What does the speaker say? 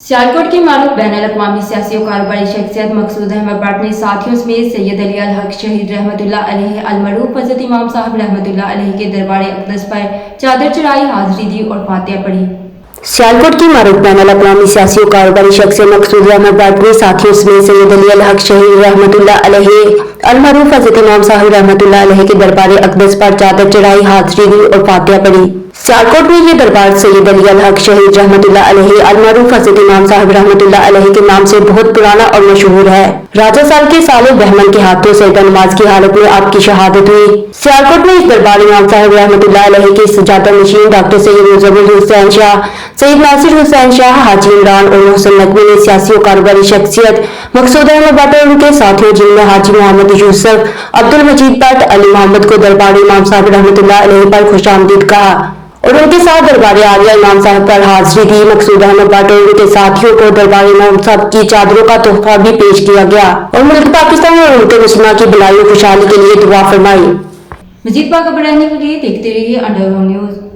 सियालकोट की मारूफ बैनुल-अक़वामी सियासी और कारोबारी शख्सियत मकसूद अहमद भट्ट ने साथियों समेत सैयद अली अल हक शहीद रहमतुल्लाह अलैहि अलमरूफ हज़रत इमाम साहब रहमतुल्लाह अलैहि के दरबार अक़दस पर चादर चढ़ाई, हाज़री दी और फातिहा पढ़ी। सियालकोट की मारूफ बैनुल-अक़वामी सियासी और कारोबारी शख्सियत मकसूद अहमद भट्ट ने साथियों समेत सैयद अली अल हक शहीद रहमतुल्लाह अलैहि अलमरूफ हज़रत इमाम साहब रहमतुल्लाह अलैहि के दरबार अक़दस पर चादर चढ़ाई, हाज़री दी और फातिहा पढ़ी। सियालकोट में ये दरबार सैयद अली अल हक शहीद रहमतुल्लाह अलैहि अलमरूफ हज़रत इमाम साहब रहमतुल्लाह अलैहि के नाम से बहुत पुराना और मशहूर है। राजा साल के साले बहमन के हाथों सजदा नमाज की हालत में आपकी शहादत हुई। सियालकोट में इस दरबार इमाम साहब रहमतुल्लाह अलैहि के सजादा नशीन डॉक्टर सैयद मुज़फ़्फ़र हुसैन शाह, सैयद नासिर हुसैन शाह, हाजी इमरान और मोहसिन नकवी ने सियासी और कारोबारी शख्सियत मकसूद अहमद भट्ट और उनके साथियों जिनमें हाजी मोहम्मद यूसुफ, अब्दुल मजीद भट्ट, अली मोहम्मद को दरबार इमाम साहब रहमतुल्लाह अलैहि पर खुशामदीद कहा और उनके साथ दरबार आलिया इमाम साहब पर हाजिरी दी। मकसूद अहमद भट्ट और उनके साथियों को दरबार इमाम साहब की चादरों का तोहफा भी पेश किया गया और मुल्क पाकिस्तान और उनके मुस्लिम की भलाई और खुशहाली के लिए दुआ फरमाई। मज़ीद बाखबर रहने के लिए देखते रहिए अंडरग्राउंड न्यूज़।